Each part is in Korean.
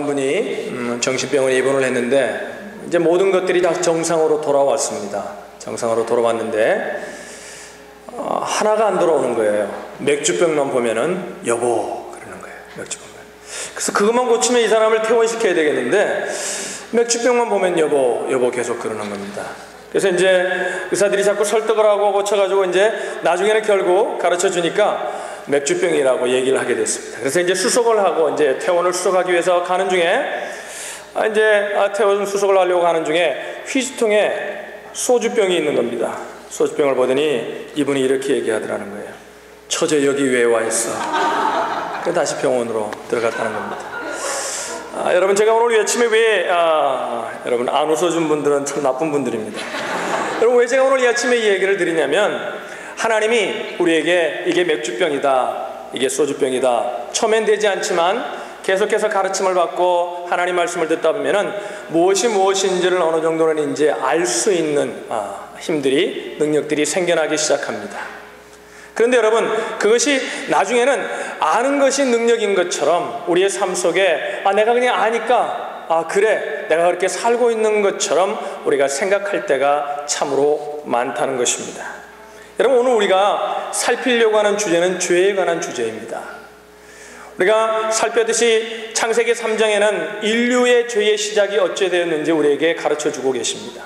한 분이 정신병원에 입원을 했는데 이제 모든 것들이 다 정상으로 돌아왔습니다. 정상으로 돌아왔는데 하나가 안 돌아오는 거예요. 맥주병만 보면은 여보 그러는 거예요. 맥주병만. 그래서 그것만 고치면 이 사람을 퇴원시켜야 되겠는데 맥주병만 보면 여보 계속 그러는 겁니다. 그래서 이제 의사들이 자꾸 설득을 하고 고쳐가지고 이제 나중에는 결국 가르쳐 주니까 맥주병이라고 얘기를 하게 됐습니다. 그래서 이제 수속을 하고 이제 퇴원을 수속하기 위해서 가는 중에 퇴원 수속을 하려고 하는 중에 휴지통에 소주병이 있는 겁니다. 소주병을 보더니 이분이 이렇게 얘기하더라는 거예요. 처제 여기 왜 와 있어? 그래서 다시 병원으로 들어갔다는 겁니다. 여러분 제가 오늘 아침에 왜 여러분 안 웃어준 분들은 참 나쁜 분들입니다. 여러분 왜 제가 오늘 이 아침에 이 얘기를 드리냐면 하나님이 우리에게 이게 맥주병이다 이게 소주병이다 처음엔 되지 않지만 계속해서 가르침을 받고 하나님 말씀을 듣다 보면은 무엇이 무엇인지를 어느 정도는 이제 알 수 있는 힘들이 능력들이 생겨나기 시작합니다. 그런데 여러분 그것이 나중에는 아는 것이 능력인 것처럼 우리의 삶 속에 내가 그냥 아니까 그래 내가 그렇게 살고 있는 것처럼 우리가 생각할 때가 참으로 많다는 것입니다. 여러분 오늘 우리가 살피려고 하는 주제는 죄에 관한 주제입니다. 우리가 살펴듯이 창세기 3장에는 인류의 죄의 시작이 어찌 되었는지 우리에게 가르쳐주고 계십니다.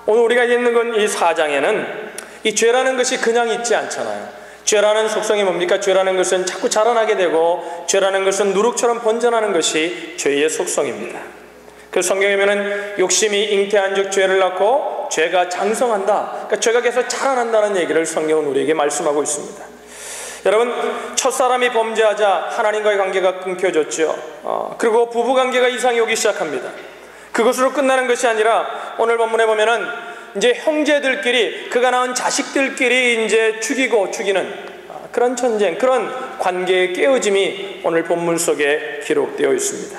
오늘 우리가 읽는 건 이 4장에는 이 죄라는 것이 그냥 있지 않잖아요. 죄라는 속성이 뭡니까? 죄라는 것은 자꾸 자라나게 되고 죄라는 것은 누룩처럼 번져나는 것이 죄의 속성입니다. 그래서 성경에 보면 욕심이 잉태한 즉 죄를 낳고 죄가 장성한다. 그러니까 죄가 계속 자라난다는 얘기를 성경은 우리에게 말씀하고 있습니다. 여러분 첫사람이 범죄하자 하나님과의 관계가 끊겨졌죠. 그리고 부부관계가 이상이 오기 시작합니다. 그것으로 끝나는 것이 아니라 오늘 본문에 보면은 이제 형제들끼리 그가 낳은 자식들끼리 이제 죽이는 그런 전쟁, 그런 관계의 깨어짐이 오늘 본문 속에 기록되어 있습니다.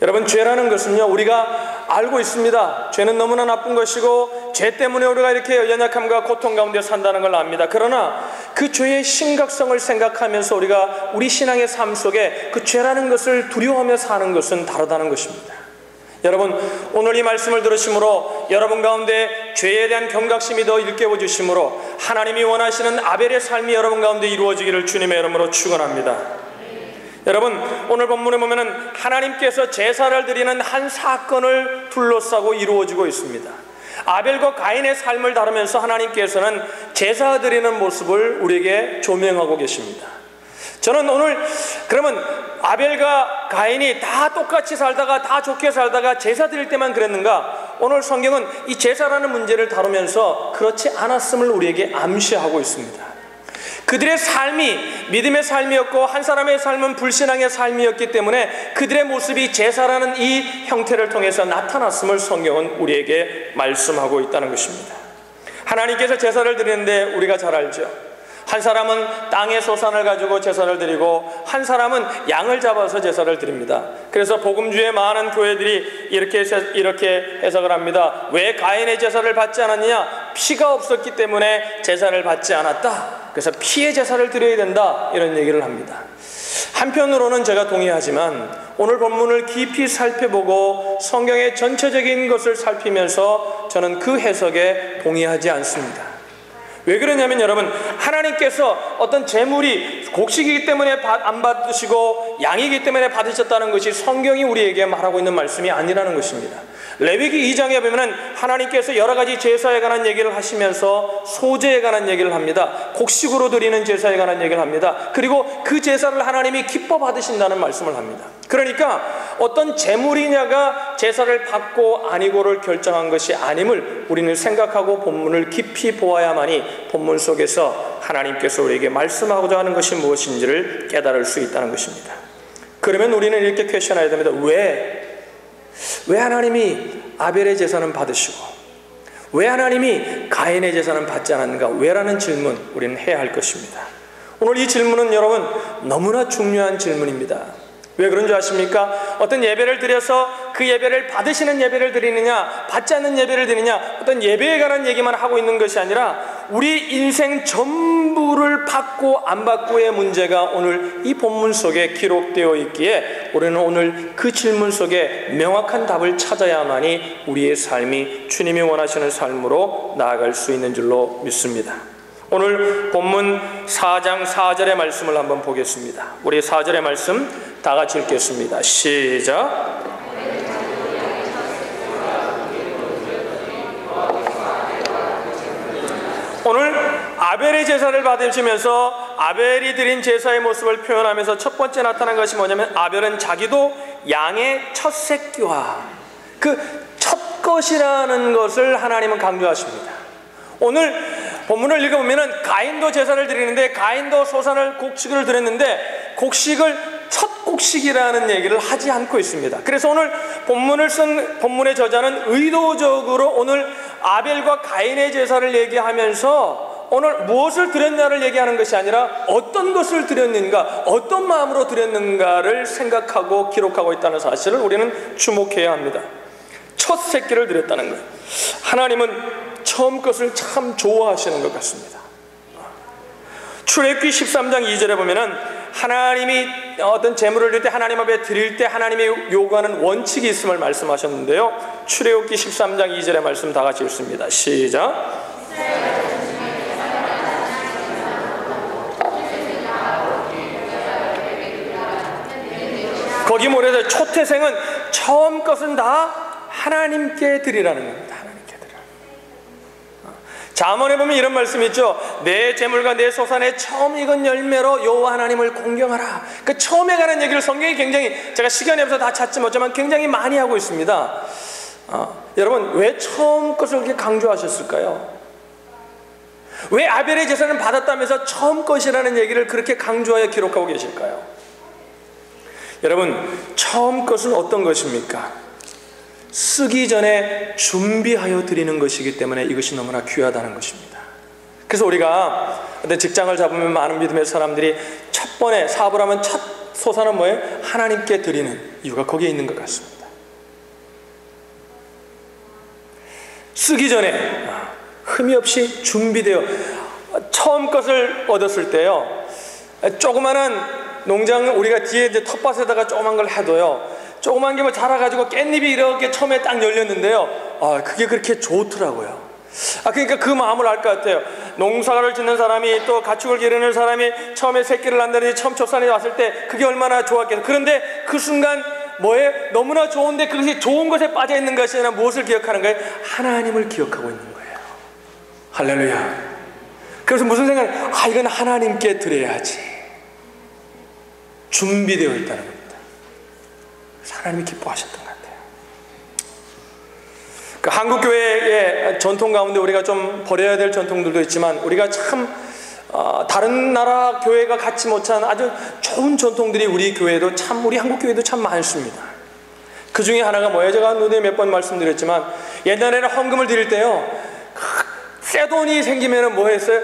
여러분 죄라는 것은요 우리가 알고 있습니다. 죄는 너무나 나쁜 것이고 죄 때문에 우리가 이렇게 연약함과 고통 가운데 산다는 걸 압니다. 그러나 그 죄의 심각성을 생각하면서 우리가 우리 신앙의 삶 속에 그 죄라는 것을 두려워하며 사는 것은 다르다는 것입니다. 여러분 오늘 이 말씀을 들으심으로 여러분 가운데 죄에 대한 경각심이 더 일깨워 주심으로 하나님이 원하시는 아벨의 삶이 여러분 가운데 이루어지기를 주님의 이름으로 축원합니다. 여러분 오늘 본문에 보면은 하나님께서 제사를 드리는 한 사건을 둘러싸고 이루어지고 있습니다. 아벨과 가인의 삶을 다루면서 하나님께서는 제사 드리는 모습을 우리에게 조명하고 계십니다. 저는 오늘 그러면 아벨과 가인이 다 똑같이 살다가 다 좋게 살다가 제사 드릴 때만 그랬는가? 오늘 성경은 이 제사라는 문제를 다루면서 그렇지 않았음을 우리에게 암시하고 있습니다. 그들의 삶이 믿음의 삶이었고 한 사람의 삶은 불신앙의 삶이었기 때문에 그들의 모습이 제사라는 이 형태를 통해서 나타났음을 성경은 우리에게 말씀하고 있다는 것입니다. 하나님께서 제사를 드리는데 우리가 잘 알죠. 한 사람은 땅의 소산을 가지고 제사를 드리고 한 사람은 양을 잡아서 제사를 드립니다. 그래서 복음주의 많은 교회들이 이렇게 해석을 합니다. 왜 가인의 제사를 받지 않았느냐? 피가 없었기 때문에 제사를 받지 않았다. 그래서 피의 제사를 드려야 된다. 이런 얘기를 합니다. 한편으로는 제가 동의하지만 오늘 본문을 깊이 살펴보고 성경의 전체적인 것을 살피면서 저는 그 해석에 동의하지 않습니다. 왜 그러냐면 여러분 하나님께서 어떤 제물이 곡식이기 때문에 안 받으시고 양이기 때문에 받으셨다는 것이 성경이 우리에게 말하고 있는 말씀이 아니라는 것입니다. 레위기 2장에 보면 하나님께서 여러 가지 제사에 관한 얘기를 하시면서 소제에 관한 얘기를 합니다. 곡식으로 드리는 제사에 관한 얘기를 합니다. 그리고 그 제사를 하나님이 기뻐 받으신다는 말씀을 합니다. 그러니까 어떤 제물이냐가 제사를 받고 아니고를 결정한 것이 아님을 우리는 생각하고 본문을 깊이 보아야만이 본문 속에서 하나님께서 우리에게 말씀하고자 하는 것이 무엇인지를 깨달을 수 있다는 것입니다. 그러면 우리는 이렇게 퀘션해야 됩니다. 왜 하나님이 아벨의 제사는 받으시고 왜 하나님이 가인의 제사는 받지 않았는가? 왜라는 질문 우리는 해야 할 것입니다. 오늘 이 질문은 여러분 너무나 중요한 질문입니다. 왜 그런 줄 아십니까? 어떤 예배를 드려서 그 예배를 받으시는 예배를 드리느냐 받지 않는 예배를 드리느냐 어떤 예배에 관한 얘기만 하고 있는 것이 아니라 우리 인생 전부를 받고 안 받고의 문제가 오늘 이 본문 속에 기록되어 있기에 우리는 오늘 그 질문 속에 명확한 답을 찾아야만이 우리의 삶이 주님이 원하시는 삶으로 나아갈 수 있는 줄로 믿습니다. 오늘 본문 4장 4절의 말씀을 한번 보겠습니다. 우리 4절의 말씀 다 같이 읽겠습니다. 시작. 오늘 아벨의 제사를 받으시면서 아벨이 드린 제사의 모습을 표현하면서 첫 번째 나타난 것이 뭐냐면 아벨은 자기도 양의 첫 새끼와 그 첫 것이라는 것을 하나님은 강조하십니다. 오늘 본문을 읽어보면 가인도 제사를 드리는데 가인도 소산을 곡식을 드렸는데 곡식을 첫 곡식이라는 얘기를 하지 않고 있습니다. 그래서 오늘 본문을 쓴 본문의 저자는 의도적으로 오늘 아벨과 가인의 제사를 얘기하면서 오늘 무엇을 드렸냐를 얘기하는 것이 아니라 어떤 것을 드렸는가, 어떤 마음으로 드렸는가를 생각하고 기록하고 있다는 사실을 우리는 주목해야 합니다. 첫 새끼를 드렸다는 것. 하나님은 처음 것을 참 좋아하시는 것 같습니다. 출애굽기 13장 2절에 보면은 하나님이 어떤 제물을 드릴 때 하나님 앞에 드릴 때 하나님이 요구하는 원칙이 있음을 말씀하셨는데요. 출애굽기 13장 2절의 말씀 다 같이 읽습니다. 시작. 거기 뭐래요? 초태생은 처음 것은 다 하나님께 드리라는 겁니다. 하나님께 드리라. 잠언에 보면 이런 말씀이 있죠. 내 재물과 내 소산의 처음 익은 열매로 여호와 하나님을 공경하라. 그 처음에 가는 얘기를 성경이 굉장히, 제가 시간이 없어서 다 찾지 못하지만 굉장히 많이 하고 있습니다. 여러분, 왜 처음 것을 그렇게 강조하셨을까요? 왜 아벨의 제사는 받았다면서 처음 것이라는 얘기를 그렇게 강조하여 기록하고 계실까요? 여러분, 처음 것은 어떤 것입니까? 쓰기 전에 준비하여 드리는 것이기 때문에 이것이 너무나 귀하다는 것입니다. 그래서 우리가 어떤 직장을 잡으면 많은 믿음의 사람들이 첫 번에 사업을 하면 첫 소산은 뭐예요? 하나님께 드리는 이유가 거기에 있는 것 같습니다. 쓰기 전에 흠이 없이 준비되어 처음 것을 얻었을 때요, 조그마한 농장, 우리가 뒤에 이제 텃밭에다가 조그만 걸 해도요, 조그만 게 뭐 자라가지고 깻잎이 이렇게 처음에 딱 열렸는데요, 그게 그렇게 좋더라고요. 그러니까 그 마음을 알 것 같아요. 농사를 짓는 사람이 또 가축을 기르는 사람이 처음에 새끼를 낳는다든지 처음 초산이 왔을 때 그게 얼마나 좋았겠어요. 그런데 그 순간 뭐예요? 너무나 좋은데 그것이 좋은 것에 빠져 있는 것이 아니라 무엇을 기억하는 거예요? 하나님을 기억하고 있는 거예요. 할렐루야. 그래서 무슨 생각이, 이건 하나님께 드려야지. 준비되어 있다는 겁니다. 하나님이 기뻐하셨던 것 같아요. 그 한국교회의 전통 가운데 우리가 좀 버려야 될 전통들도 있지만 우리가 참 다른 나라 교회가 갖지 못한 아주 좋은 전통들이 우리 교회도 참, 우리 한국교회도 참 많습니다. 그 중에 하나가 뭐예요? 제가 눈에 몇 번 말씀드렸지만 옛날에는 헌금을 드릴 때요, 새 돈이 생기면 뭐 했어요?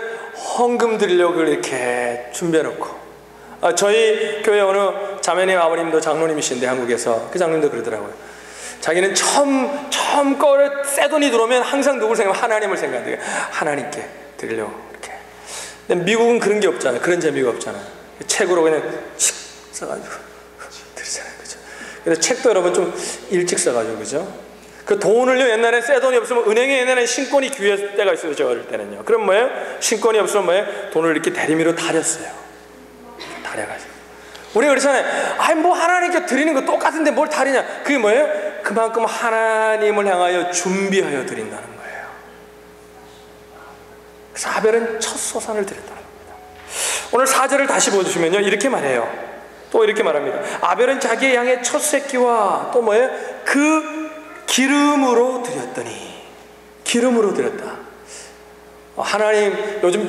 헌금 드리려고 이렇게 준비해놓고, 저희 교회 어느 자매님 아버님도 장로님이신데 한국에서 그 장로님도 그러더라고요. 자기는 처음 거를 새 돈이 들어오면 항상 누굴 생각하면 하나님을 생각해요. 하나님께 드리려고 이렇게. 근데 미국은 그런 게 없잖아요. 그런 재미가 없잖아요. 책으로 그냥 칙 써가지고 드리잖아요, 그죠? 그래서 책도 여러분 좀 일찍 써가지고, 그죠? 그 돈을요, 옛날에 새 돈이 없으면 은행에 옛날에 신권이 귀할 때가 있어요. 저 어릴 때는요. 그럼 뭐예요? 신권이 없으면 뭐예요? 돈을 이렇게 대리미로 다렸어요. 다려가지고. 우리가 그렇잖아요. 뭐 하나님께 드리는 거 똑같은데 뭘 다리냐? 그게 뭐예요? 그만큼 하나님을 향하여 준비하여 드린다는 거예요. 그래서 아벨은 첫 소산을 드렸다는 겁니다. 오늘 4절을 다시 보여주시면요, 이렇게 말해요. 또 이렇게 말합니다. 아벨은 자기의 양의 첫 새끼와 또 뭐예요? 그 기름으로 드렸더니, 기름으로 드렸다. 하나님, 요즘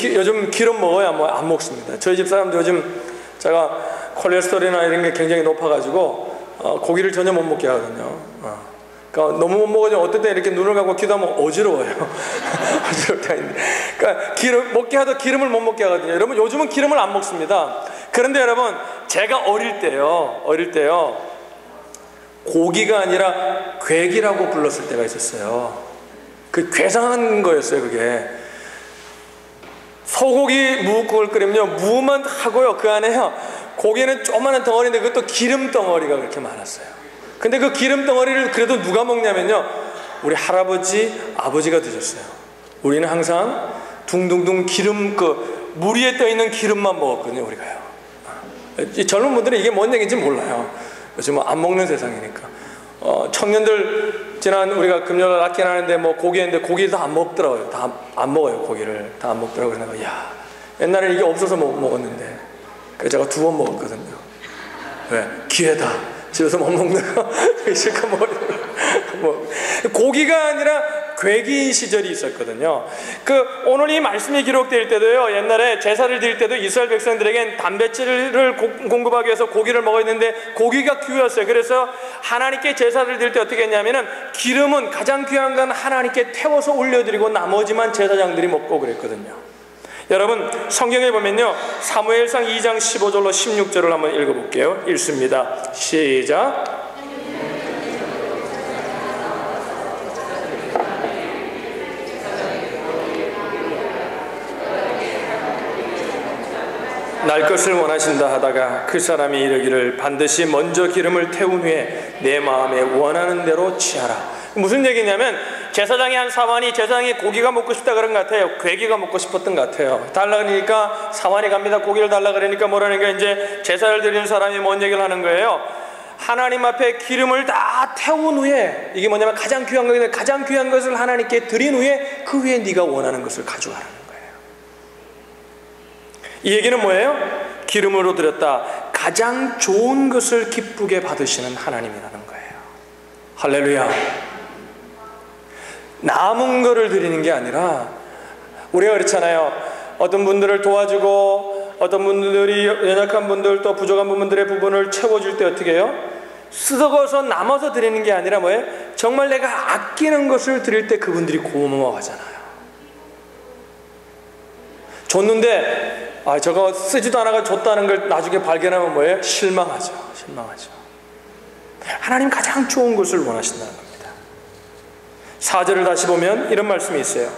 기름 먹어야 뭐 안 먹습니다. 저희 집 사람도 요즘 제가 콜레스테롤이나 이런 게 굉장히 높아가지고 고기를 전혀 못 먹게 하거든요. 그러니까 너무 못 먹어서 어떨 때 이렇게 눈을 감고 기도하면 어지러워요. 어지러울 때가 있는데, 그러니까 기름 먹게 하도 기름을 못 먹게 하거든요. 여러분, 요즘은 기름을 안 먹습니다. 그런데 여러분, 제가 어릴 때요 고기가 아니라 괴기라고 불렀을 때가 있었어요. 그 괴상한 거였어요. 그게 소고기 무국을 끓이면요, 무만 하고요, 그 안에요 고기는 조그마한 덩어리인데 그것도 기름 덩어리가 그렇게 많았어요. 근데 그 기름 덩어리를 그래도 누가 먹냐면요, 우리 할아버지, 아버지가 드셨어요. 우리는 항상 둥둥둥 기름, 그 물 위에 떠 있는 기름만 먹었거든요, 우리가요. 이 젊은 분들은 이게 뭔 얘기인지 몰라요. 요즘 안 먹는 세상이니까. 청년들, 지난 우리가 금요일 낚시 하는데 뭐 고기 했는데 고기 다 안 먹더라고요. 다 안 먹어요, 고기를. 다 안 먹더라고요. 그래서 야, 옛날에 이게 없어서 먹었는데. 그래서 제가 2번 먹었거든요. 왜? 기회다. 집에서 못 먹는 거 실컷 뭐 고기가 아니라 괴기인 시절이 있었거든요. 오늘 이 말씀이 기록될 때도요, 옛날에 제사를 드릴 때도 이스라엘 백성들에겐 단백질을 공급하기 위해서 고기를 먹었는데 고기가 귀했어요. 그래서 하나님께 제사를 드릴 때 어떻게 했냐면은 기름은 가장 귀한 건 하나님께 태워서 올려드리고 나머지만 제사장들이 먹고 그랬거든요. 여러분, 성경에 보면요, 사무엘상 2장 15절로 16절을 한번 읽어볼게요. 읽습니다. 시작. 날 것을 원하신다 하다가 그 사람이 이르기를 반드시 먼저 기름을 태운 후에 내 마음에 원하는 대로 취하라. 무슨 얘기냐면, 제사장이 한 사환이 제사장이 고기가 먹고 싶다 그런 것 같아요. 괴기가 먹고 싶었던 것 같아요. 달라 그러니까 사환이 갑니다. 고기를 달라 그러니까 뭐라니까 이제 제사를 드리는 사람이 뭔 얘기를 하는 거예요. 하나님 앞에 기름을 다 태운 후에, 이게 뭐냐면 가장 귀한 것인데 가장 귀한 것을 하나님께 드린 후에 그 후에 네가 원하는 것을 가져가라는 거예요. 이 얘기는 뭐예요? 기름으로 드렸다. 가장 좋은 것을 기쁘게 받으시는 하나님이라는 거예요. 할렐루야. 남은 거를 드리는 게 아니라, 우리가 그렇잖아요. 어떤 분들을 도와주고 어떤 분들이 연약한 분들 또 부족한 분들의 부분을 채워줄 때 어떻게 해요? 쓰덕어서 남아서 드리는 게 아니라 뭐예요? 정말 내가 아끼는 것을 드릴 때 그분들이 고마워하잖아요. 줬는데 저거 쓰지도 않아가 줬다는 걸 나중에 발견하면 뭐예요? 실망하죠. 하나님 가장 좋은 것을 원하신다는 겁니다. 4절을 다시 보면 이런 말씀이 있어요.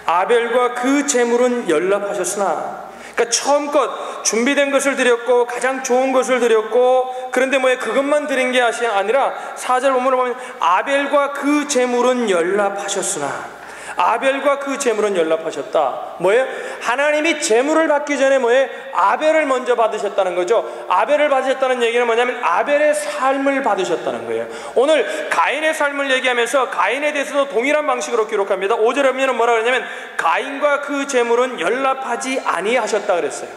아벨과 그 제물은 연락하셨으나, 그러니까 처음껏 준비된 것을 드렸고 가장 좋은 것을 드렸고, 그런데 뭐예요? 그것만 드린 게 아니라 4절 본문을 보면 아벨과 그 제물은 연락하셨으나, 아벨과 그 제물은 연락하셨다. 뭐예요? 하나님이 제물을 받기 전에 뭐예요? 아벨을 먼저 받으셨다는 거죠. 아벨을 받으셨다는 얘기는 뭐냐면 아벨의 삶을 받으셨다는 거예요. 오늘 가인의 삶을 얘기하면서 가인에 대해서도 동일한 방식으로 기록합니다. 5절에 보면 뭐라 그러냐면 가인과 그 제물은 연락하지 아니하셨다 그랬어요.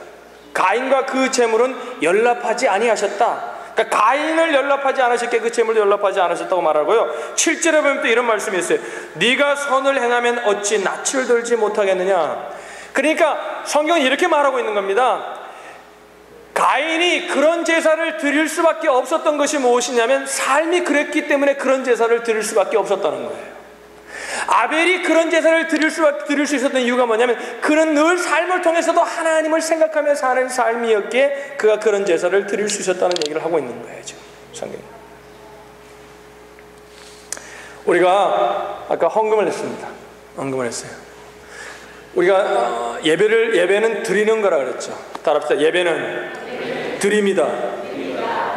가인과 그 제물은 연락하지 아니하셨다. 그러니까 가인을 연락하지 않으셨기에 그 제물도 연락하지 않으셨다고 말하고요. 7절에 보면 또 이런 말씀이 있어요. 네가 선을 행하면 어찌 낯을 들지 못하겠느냐. 그러니까 성경은 이렇게 말하고 있는 겁니다. 가인이 그런 제사를 드릴 수밖에 없었던 것이 무엇이냐면 삶이 그랬기 때문에 그런 제사를 드릴 수밖에 없었다는 거예요. 아벨이 그런 제사를 드릴 수 있었던 이유가 뭐냐면 그는 늘 삶을 통해서도 하나님을 생각하며 사는 삶이었기에 그가 그런 제사를 드릴 수 있었다는 얘기를 하고 있는 거예요. 지금 성경이. 우리가 아까 헌금을 했습니다. 헌금을 했어요. 우리가 예배는 드리는 거라 그랬죠. 따라합시다. 예배는 드립니다.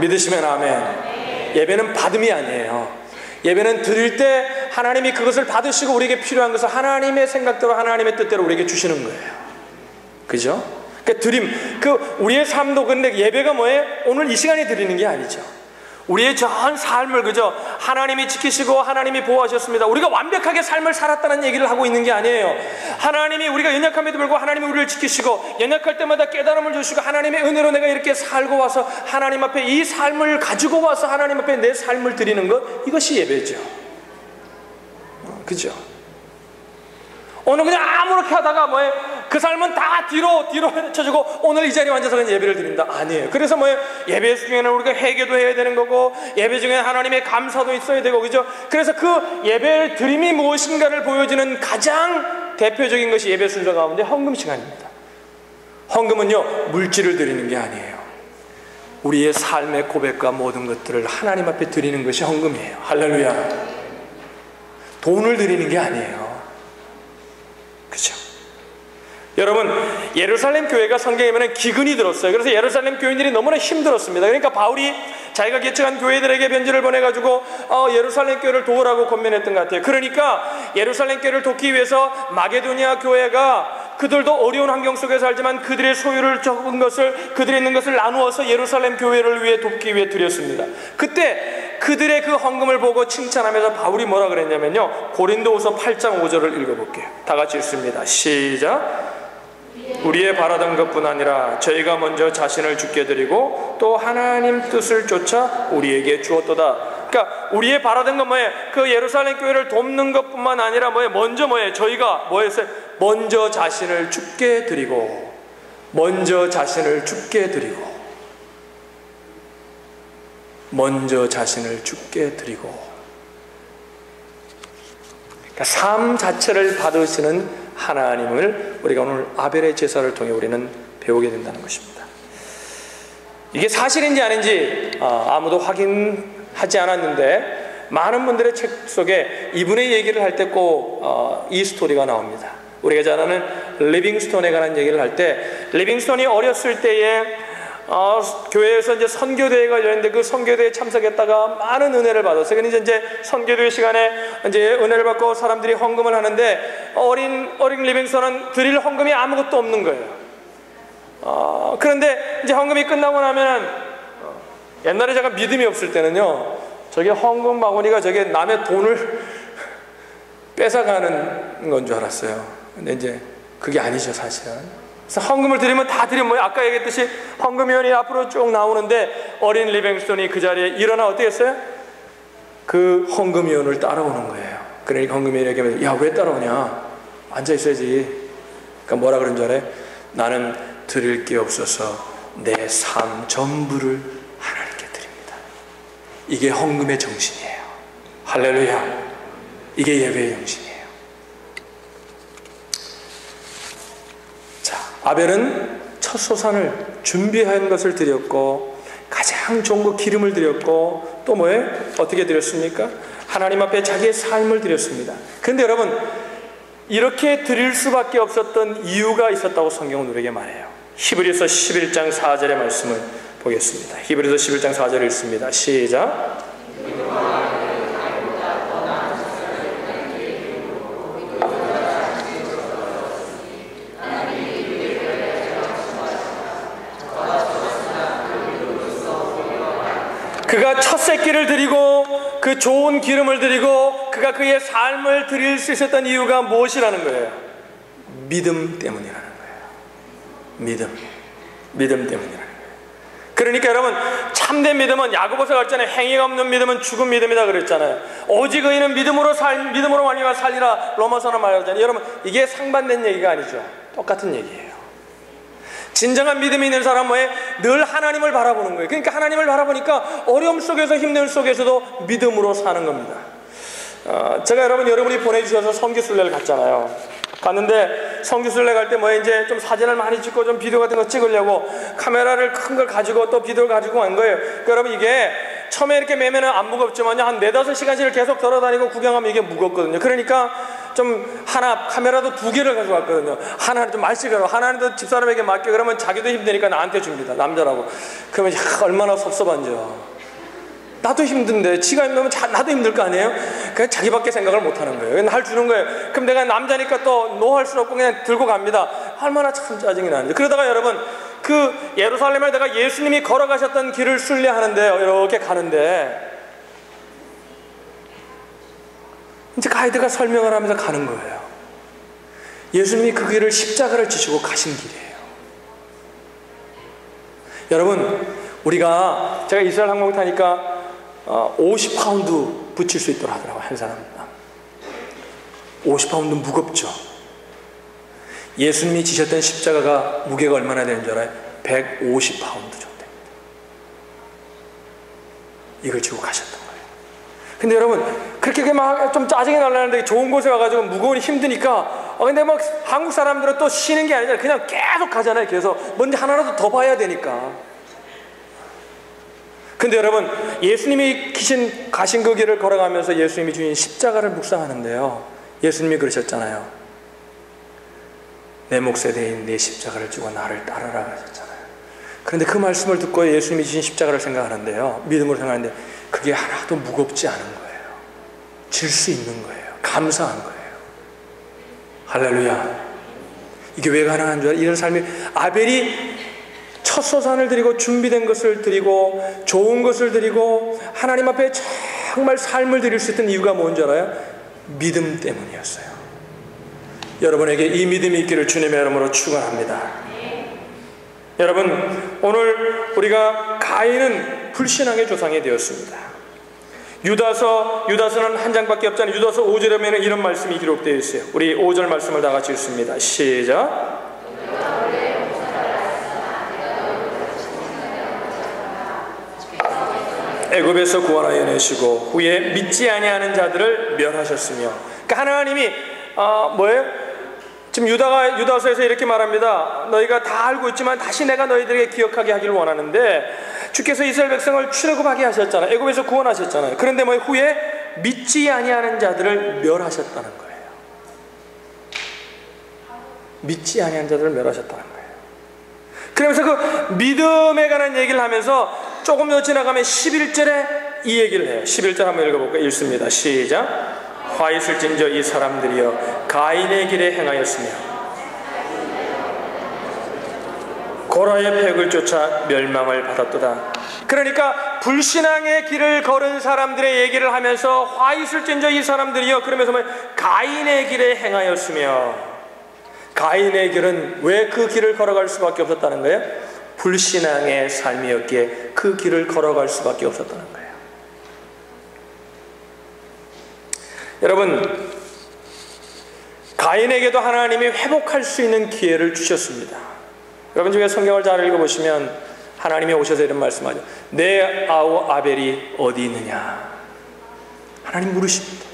믿으시면 아멘. 예배는 받음이 아니에요. 예배는 드릴 때 하나님이 그것을 받으시고 우리에게 필요한 것을 하나님의 생각대로 하나님의 뜻대로 우리에게 주시는 거예요. 그죠? 그러니까 드림, 우리의 삶도 근데 예배가 뭐예요? 오늘 이 시간에 드리는 게 아니죠. 우리의 전 삶을 그죠? 하나님이 지키시고 하나님이 보호하셨습니다. 우리가 완벽하게 삶을 살았다는 얘기를 하고 있는 게 아니에요. 하나님이 우리가 연약함에도 불구하고 하나님이 우리를 지키시고 연약할 때마다 깨달음을 주시고 하나님의 은혜로 내가 이렇게 살고 와서 하나님 앞에 이 삶을 가지고 와서 하나님 앞에 내 삶을 드리는 것, 이것이 예배죠. 그죠? 오늘 그냥 아무렇게 하다가 뭐예요? 그 삶은 다 뒤로 쳐주고 오늘 이 자리에 앉아서 그냥 예배를 드린다. 아니에요. 그래서 뭐예요? 예배 중에는 우리가 회개도 해야 되는 거고 예배 중에 하나님의 감사도 있어야 되고 그죠? 그래서 그 예배를 드림이 무엇인가를 보여주는 가장 대표적인 것이 예배 순서 가운데 헌금 시간입니다. 헌금은요 물질을 드리는 게 아니에요. 우리의 삶의 고백과 모든 것들을 하나님 앞에 드리는 것이 헌금이에요. 할렐루야. 돈을 드리는 게 아니에요. 그죠? 여러분, 예루살렘 교회가 성경에 보면 기근이 들었어요. 그래서 예루살렘 교인들이 너무나 힘들었습니다. 그러니까 바울이 자기가 개척한 교회들에게 편지를 보내가지고 예루살렘 교회를 도우라고 권면했던 것 같아요. 그러니까 예루살렘 교회를 돕기 위해서 마게도니아 교회가 그들도 어려운 환경 속에서 살지만 그들의 소유를 적은 것을, 그들이 있는 것을 나누어서 예루살렘 교회를 위해 돕기 위해 드렸습니다. 그때 그들의 그 헌금을 보고 칭찬하면서 바울이 뭐라 그랬냐면요, 고린도후서 8장 5절을 읽어볼게요. 다 같이 읽습니다. 시작. 우리의 바라던 것뿐 아니라 저희가 먼저 자신을 주께 드리고 또 하나님 뜻을 쫓아 우리에게 주었도다. 그러니까 우리의 바라던 건 뭐예요? 그 예루살렘 교회를 돕는 것뿐만 아니라 뭐예요? 먼저 뭐예요? 저희가 뭐였어요? 먼저 자신을 주께 드리고, 먼저 자신을 주께 드리고, 먼저 자신을 주께 드리고. 그러니까 삶 자체를 받으시는 하나님을 우리가 오늘 아벨의 제사를 통해 우리는 배우게 된다는 것입니다. 이게 사실인지 아닌지 아무도 확인하지 않았는데 많은 분들의 책 속에 이분의 얘기를 할 때 꼭 이 스토리가 나옵니다. 우리가 잘 아는 리빙스톤에 관한 얘기를 할 때, 리빙스톤이 어렸을 때에 교회에서 이제 선교대회가 열렸는데 그 선교대회에 참석했다가 많은 은혜를 받았어요. 그래서 이제 선교대회 시간에 이제 은혜를 받고 사람들이 헌금을 하는데 어린 리빙스톤은 드릴 헌금이 아무것도 없는 거예요. 그런데 이제 헌금이 끝나고 나면은 옛날에 제가 믿음이 없을 때는요, 저게 헌금 바구니가 저게 남의 돈을 뺏어가는 건 줄 알았어요. 근데 이제 그게 아니죠, 사실은. 그래서 헌금을 드리면 다 드리면 뭐예요? 아까 얘기했듯이 헌금위원이 앞으로 쭉 나오는데 어린 리빙스톤이 그 자리에 일어나 어떻게 했어요? 그 헌금위원을 따라오는 거예요. 그러니까 헌금위원이 얘기하면, 야, 왜 따라오냐? 앉아 있어야지. 그러니까 뭐라 그런 줄 알아요? 나는 드릴 게 없어서 내 삶 전부를 하나님께 드립니다. 이게 헌금의 정신이에요. 할렐루야. 이게 예배의 정신이에요. 자, 아벨은 첫 소산을 준비한 것을 드렸고, 가장 좋은 거 기름을 드렸고, 또 뭐예요? 어떻게 드렸습니까? 하나님 앞에 자기의 삶을 드렸습니다. 그런데 여러분, 이렇게 드릴 수밖에 없었던 이유가 있었다고 성경은 우리에게 말해요. 히브리서 11장 4절의 말씀을 보겠습니다. 히브리서 11장 4절 읽습니다. 시작. 그가 첫 새끼를 드리고 그 좋은 기름을 드리고 그가 그의 삶을 드릴 수 있었던 이유가 무엇이라는 거예요? 믿음 때문이라는 거예요. 믿음 때문이라는 거예요. 그러니까 여러분, 참된 믿음은 야고보서 갔잖아요. 행위가 없는 믿음은 죽은 믿음이다 그랬잖아요. 오직 의인은 믿음으로 말미암아 살리라 로마서는 말하잖아요. 여러분, 이게 상반된 얘기가 아니죠. 똑같은 얘기예요. 진정한 믿음이 있는 사람은 뭐예요? 늘 하나님을 바라보는 거예요. 그러니까 하나님을 바라보니까 어려움 속에서 힘든 속에서도 믿음으로 사는 겁니다. 제가 여러분이 보내주셔서 성교순례를 갔잖아요. 갔는데 성교순례 갈 때 뭐 이제 좀 사진을 많이 찍고 좀 비디오 같은 거 찍으려고 카메라를 큰 걸 가지고 또 비디오를 가지고 간 거예요. 그러니까 여러분, 이게 처음에 이렇게 매면은 안 무겁지만요, 한 4-5시간씩을 계속 돌아다니고 구경하면 이게 무겁거든요. 그러니까 좀 카메라도 2개를 가져왔거든요. 하나는 좀 말씨가로, 하나는 또 집사람에게 맡겨. 그러면 자기도 힘드니까 나한테 줍니다. 남자라고. 그러면 얼마나 섭섭한지요. 나도 힘든데 지가 힘들면 나도 힘들 거 아니에요? 그냥 자기밖에 생각을 못 하는 거예요. 날 주는 거예요. 그럼 내가 남자니까 또 노할 수 없고 그냥 들고 갑니다. 얼마나 참 짜증이 나는지. 그러다가 여러분, 그 예루살렘에 내가 예수님이 걸어가셨던 길을 순례하는데요, 이렇게 가는데 이제 가이드가 설명을 하면서 가는 거예요. 예수님이 그 길을 십자가를 지시고 가신 길이에요. 여러분, 제가 이스라엘 항공 타니까 50파운드 붙일 수 있도록 하더라고요, 한 사람당. 50파운드 무겁죠. 예수님이 지셨던 십자가가 무게가 얼마나 되는 줄 알아요? 150파운드 정도 됩니다. 이걸 지고 가셨던 거예요. 근데 여러분, 그렇게 막 좀 짜증이 날라는데 좋은 곳에 와가지고 무거우니 힘드니까 근데 막 한국 사람들은 또 쉬는 게 아니잖아요. 그냥 계속 가잖아요. 계속 뭔지 하나라도 더 봐야 되니까. 근데 여러분, 예수님이 가신 그 길을 걸어가면서 예수님이 주신 십자가를 묵상하는데요, 예수님이 그러셨잖아요. 내 몫에 대인 내 십자가를 지고 나를 따르라 하셨잖아요. 그런데 그 말씀을 듣고 예수님이 지신 십자가를 생각하는데요, 믿음으로 생각하는데 그게 하나도 무겁지 않은 거예요. 질 수 있는 거예요. 감사한 거예요. 할렐루야. 이게 왜 가능한 줄 알아요? 이런 삶이, 아벨이 첫 소산을 드리고 준비된 것을 드리고 좋은 것을 드리고 하나님 앞에 정말 삶을 드릴 수 있던 이유가 뭔지 알아요? 믿음 때문이었어요. 여러분에게 이 믿음이 있기를 주님의 이름으로 축원합니다. 여러분, 오늘 우리가 가인은 불신앙의 조상이 되었습니다. 유다서는 한 장밖에 없잖아요. 유다서 5절에 보면 이런 말씀이 기록되어 있어요. 우리 5절 말씀을 다 같이 읽습니다. 시작. 애굽에서 구원하여 내시고 후에 믿지 아니하는 자들을 멸하셨으며. 그러니까 하나님이 뭐예요? 지금 유다서에서 이렇게 말합니다. 너희가 다 알고 있지만 다시 내가 너희들에게 기억하게 하기를 원하는데, 주께서 이스라엘 백성을 출애굽하게 하셨잖아요. 애굽에서 구원하셨잖아요. 그런데 뭐 후에 믿지 아니하는 자들을 멸하셨다는 거예요. 믿지 아니하는 자들을 멸하셨다는 거예요. 그러면서 그 믿음에 관한 얘기를 하면서 조금 더 지나가면 11절에 이 얘기를 해요. 11절 한번 읽어볼까요? 읽습니다. 시작. 화 있을진저 이 사람들이여 가인의 길에 행하였으며 고라의 팩을 쫓아 멸망을 받았도다. 그러니까 불신앙의 길을 걸은 사람들의 얘기를 하면서 화 있을진저 이 사람들이여, 그러면서 가인의 길에 행하였으며, 가인의 길은 왜 그 길을 걸어갈 수밖에 없었다는 거예요? 불신앙의 삶이었기에 그 길을 걸어갈 수밖에 없었다는 거예요. 여러분, 가인에게도 하나님이 회복할 수 있는 기회를 주셨습니다. 여러분 중에 성경을 잘 읽어보시면 하나님이 오셔서 이런 말씀하죠. 내 아우 아벨이 어디 있느냐? 하나님 물으십니다.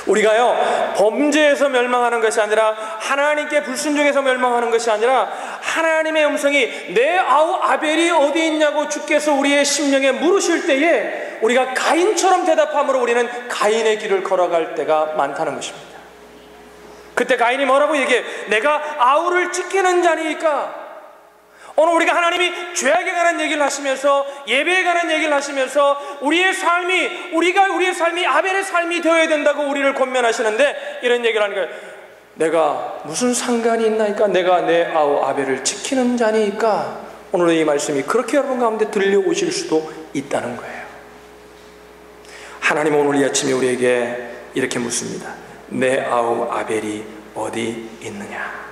우리가요, 범죄에서 멸망하는 것이 아니라, 하나님께 불순종해서 멸망하는 것이 아니라, 하나님의 음성이 내 아우 아벨이 어디 있냐고 주께서 우리의 심령에 물으실 때에 우리가 가인처럼 대답함으로 우리는 가인의 길을 걸어갈 때가 많다는 것입니다. 그때 가인이 뭐라고 얘기해? 내가 아우를 지키는 자니까. 오늘 우리가 하나님이 죄악에 관한 얘기를 하시면서, 예배에 관한 얘기를 하시면서 우리의 삶이 아벨의 삶이 되어야 된다고 우리를 권면하시는데, 이런 얘기를 하는 거예요. 내가 무슨 상관이 있나이까? 내가 내 아우 아벨을 지키는 자니까. 오늘 이 말씀이 그렇게 여러분 가운데 들려오실 수도 있다는 거예요. 하나님은 오늘 이 아침에 우리에게 이렇게 묻습니다. 내 아우 아벨이 어디 있느냐?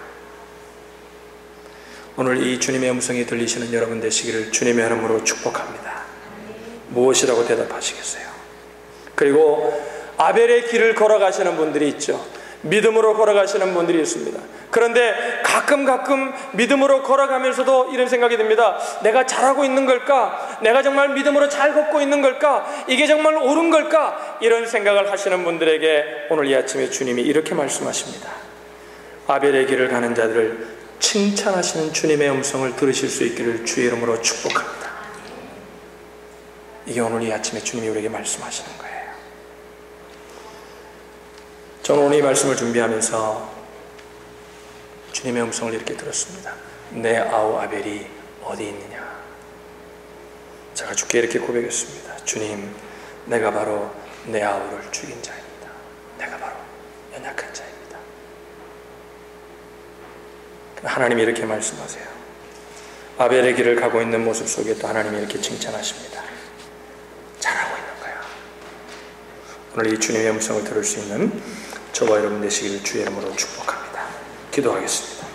오늘 이 주님의 음성이 들리시는 여러분 되시기를 주님의 이름으로 축복합니다. 무엇이라고 대답하시겠어요? 그리고 아벨의 길을 걸어가시는 분들이 있죠. 믿음으로 걸어가시는 분들이 있습니다. 그런데 가끔 믿음으로 걸어가면서도 이런 생각이 듭니다. 내가 잘하고 있는 걸까? 내가 정말 믿음으로 잘 걷고 있는 걸까? 이게 정말 옳은 걸까? 이런 생각을 하시는 분들에게 오늘 이 아침에 주님이 이렇게 말씀하십니다. 아벨의 길을 가는 자들을 칭찬하시는 주님의 음성을 들으실 수 있기를 주의 이름으로 축복합니다. 이게 오늘 이 아침에 주님이 우리에게 말씀하시는 거예요. 저는 오늘 이 말씀을 준비하면서 주님의 음성을 이렇게 들었습니다. 내 아우 아벨이 어디 있느냐? 제가 주께 이렇게 고백했습니다. 주님, 내가 바로 내 아우를 죽인 자입니다. 내가 바로 연약한 자입니다. 하나님이 이렇게 말씀하세요. 아벨의 길을 가고 있는 모습 속에 또 하나님이 이렇게 칭찬하십니다. 잘하고 있는 거야. 오늘 이 주님의 음성을 들을 수 있는 저와 여러분 되시기를 주의 이름으로 축복합니다. 기도하겠습니다.